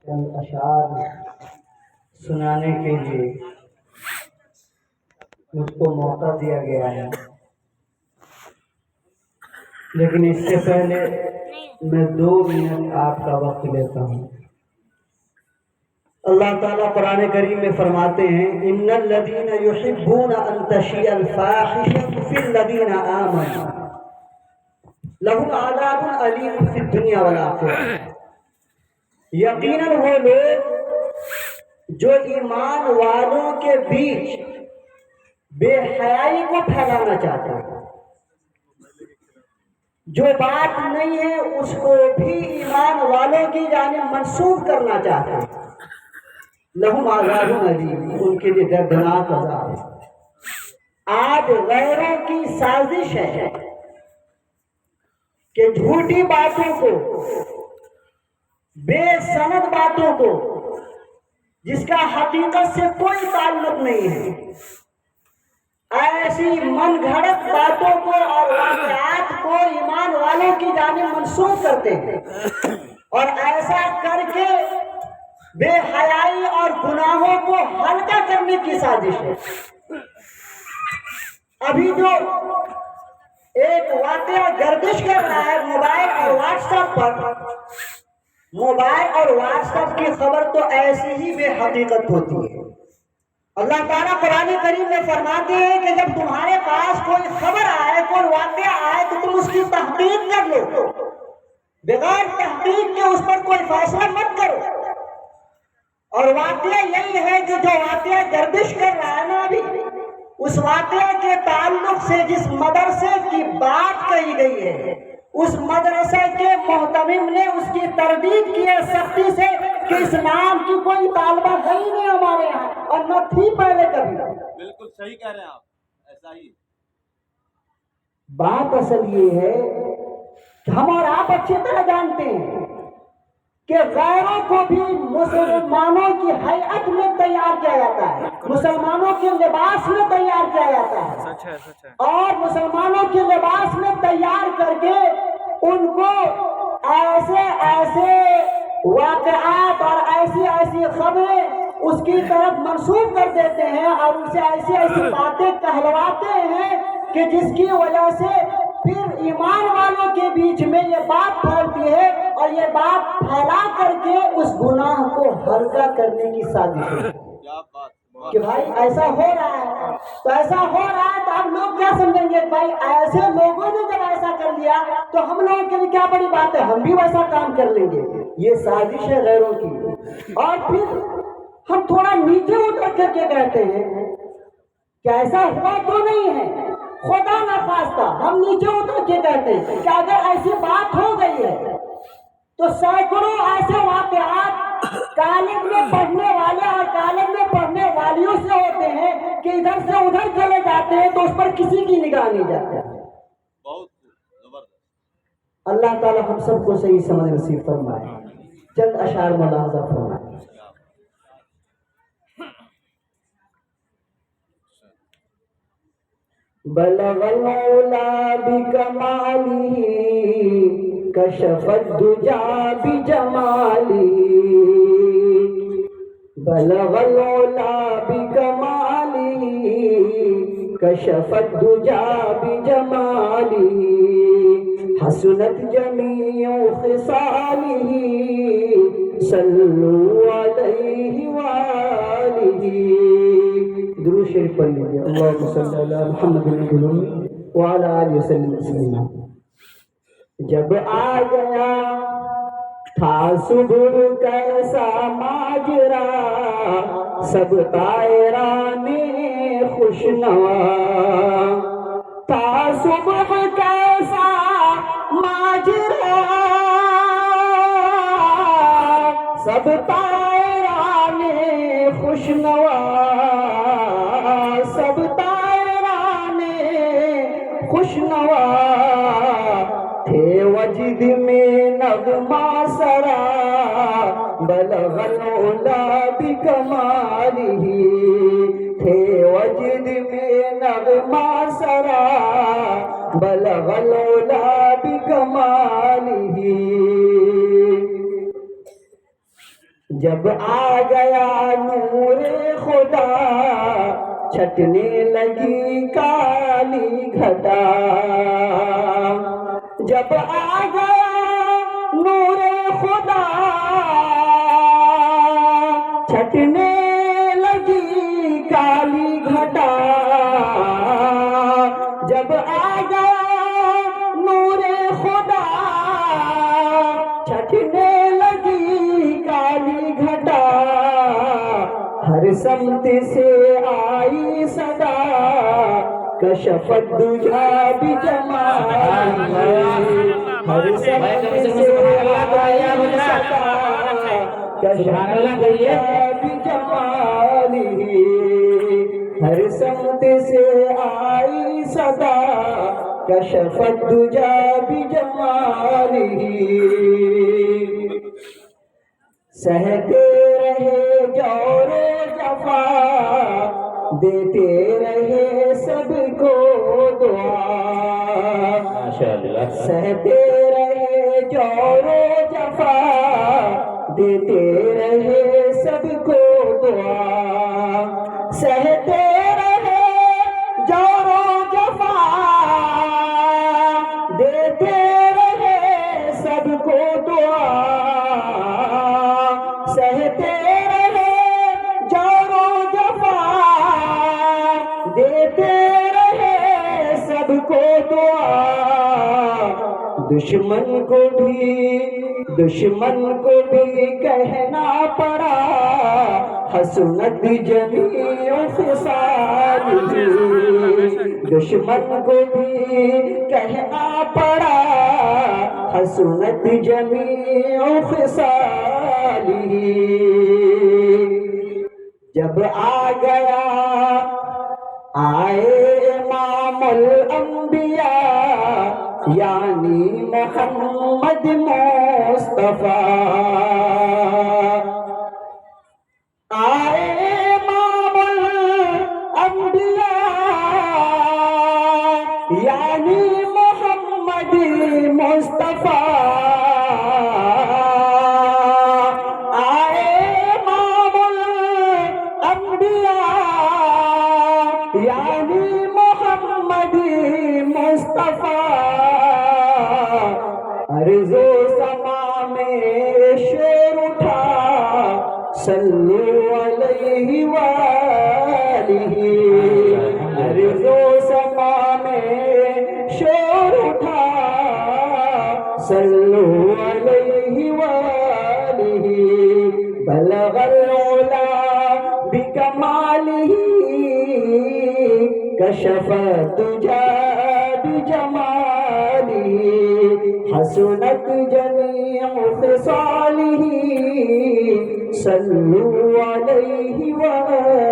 چند اشعار سنانے کے لیے مجھ کو موقع دیا گیا ہے، لیکن اس سے پہلے میں 2 منٹ آپ کا وقت لیتا ہوں۔ اللہ تعالیٰ قرآن کریم میں فرماتے ہیں ان الذین یحبون ان تشیع الفاحشۃ فی الذین آمنوا لہم عذاب علیم فی الدنیا والآخرہ۔ یقیناً وہ لوگ جو ایمان والوں کے بیچ بے حیائی کو پھیلانا چاہتے ہیں، جو بات نہیں ہے اس کو بھی ایمان والوں کی جانب منسوب کرنا چاہتے ہیں، لہم عذاب علیم، ان کے لیے دردناک عذاب ہے۔ آج غیروں کی سازش ہے کہ جھوٹی باتوں کو، بے سند باتوں کو، جس کا حقیقت سے کوئی تعلق نہیں ہے، ایسی من گھڑت باتوں کو اور واقعات کو ایمان والوں کی جانب منسوب کرتے ہیں، اور ایسا کر کے بے حیائی اور گناہوں کو ہلکا کرنے کی سازش ہے۔ ابھی جو ایک واقعہ گردش کر رہا ہے موبائل اور واٹس ایپ پر، موبائل اور واٹس ایپ کی خبر تو ایسی ہی بے حقیقت ہوتی ہے۔ اللہ تعالیٰ قرآن کریم میں فرماتے ہیں کہ جب تمہارے پاس کوئی خبر آئے، کوئی واقعہ آئے تو تم اس کی تحقیق کر لو، بغیر تحقیق کے اس پر کوئی فیصلہ مت کرو۔ اور واقعہ یہی ہے کہ جو واقعہ گردش کر رہا ہے نا ابھی، اس واقعے کے تعلق سے جس مدرسے کی بات کہی گئی ہے، اس مدرسے کے محتمم نے اس کی تردید کی ہے سختی سے کہ اسلام کی کوئی طالبہ ہے ہی نہیں ہمارے یہاں، اور نہ تھی پہلے کبھی۔ بالکل صحیح کہہ رہے ہیں آپ، ایسا ہی بات اصل یہ ہے کہ ہم اور آپ اچھی طرح جانتے ہیں کہ غیروں کو بھی مسلمانوں کی ہیئت میں تیار کیا جاتا ہے، مسلمانوں کے لباس میں تیار کیا جاتا ہے، اور مسلمانوں کے لباس میں تیار کر کے ان کو ایسے ایسے واقعات اور ایسی ایسی خبریں اس کی طرف منسوب کر دیتے ہیں، اور اسے ایسی ایسی باتیں کہلواتے ہیں کہ جس کی وجہ سے پھر ایمان والوں کے بیچ میں یہ بات پھیلتی ہے، اور یہ بات پھیلا کر کے اس گناہ کو ہلکا کرنے کی سازش ہے کہ بھائی ایسا ہو رہا ہے تو ایسا ہو رہا ہے، تو ہم لوگ کیا سمجھیں گے؟ بھائی ایسے لوگوں نے جب ایسا کر لیا تو ہم لوگوں کے لیے کیا بڑی بات ہے، ہم بھی ویسا کام کر لیں گے۔ یہ سازش ہے غیروں کی۔ اور پھر ہم تھوڑا نیچے اتر کر کے کہتے ہیں کہ ایسا ہوا تو نہیں ہے، خدا نخواستہ ہم نیچے اتر کے کہتے ہیں کہ اگر ایسی بات ہو گئی ہے تو سینکڑوں ایسے واقعات کالج میں پڑھنے والے اور کالج میں پڑھنے والیوں سے ہوتے ہیں کہ ادھر سے ادھر چلے جاتے ہیں تو اس پر کسی کی نگاہ نہیں جاتی۔ بہت زبردست۔ اللہ تعالی ہم سب کو صحیح سمجھ نصیب فرمائے۔ چند اشعار ملاحظہ فرمائے۔ بلغ العلا بکمالہ کشف الدجا بجمالہ، بلغ العلا بکمالہ کشف الدجا بجمالہ، حسنت جمیع خصالہ صلوا علیہ وآلہ۔ درود شریف پڑھ لیجیے۔ اللہم صلی علی محمد وعلی آلہ وسلم تسلیما۔ جب آ گیا تھا صبح کیسا ماجرا، سب طائران خوشنوا، تھا صبح کیسا ماجرا، سب طائران خوشنوا، سب طائران خوشنوا، تھے وجد میں نغمہ سرا، بلغ العلا بکمالہ، تھے وجد میں نغمہ سرا، بلغ العلا بکمالہ۔ جب آ گیا نور خدا چھٹنے لگی کالی گھٹا، جب آ گیا نور خدا چھٹنے لگی کالی گھٹا، جب آ گیا نور خدا چھٹنے لگی کالی گھٹا، ہر سمت سے آئی صدا کشفت دجا بجمالہ، ہر سمت سے آئی صدا کشفت دجا بجمالہ، ہر سمت سے آئی صدا کشفت دجا بجمالہ، سہتے رہے جور جفا دیتے رہے سب کو دعا، سہتے رہے جور جفا دیتے رہے سب کو دعا، سہتے رہے جور جفا دیتے رہے سب کو دعا، سہتے رہے جور و جفا دیتے رہے سب کو دعا، دشمن کو بھی کہنا پڑا حسنت جمیع خصالہ، دشمن کو بھی کہنا پڑا حسنت جمیع خصالہ، جب آ گیا آئے امام الانبیاء یعنی محمد مصطفیٰ، آئے امام الانبیاء یعنی محمد مصطفیٰ، آئے امام الانبیاء یعنی محمد مصطفیٰ، عرض و سما میں شور اٹھا صلو علیہ وآلہ، عرض و سما میں شور اٹھا صلو علیہ وآلہ، بلغ العلا بکمالہ کشف الدجا بجمالہ، حسنت جمیع خصالہ صلو علیہ وآلہ۔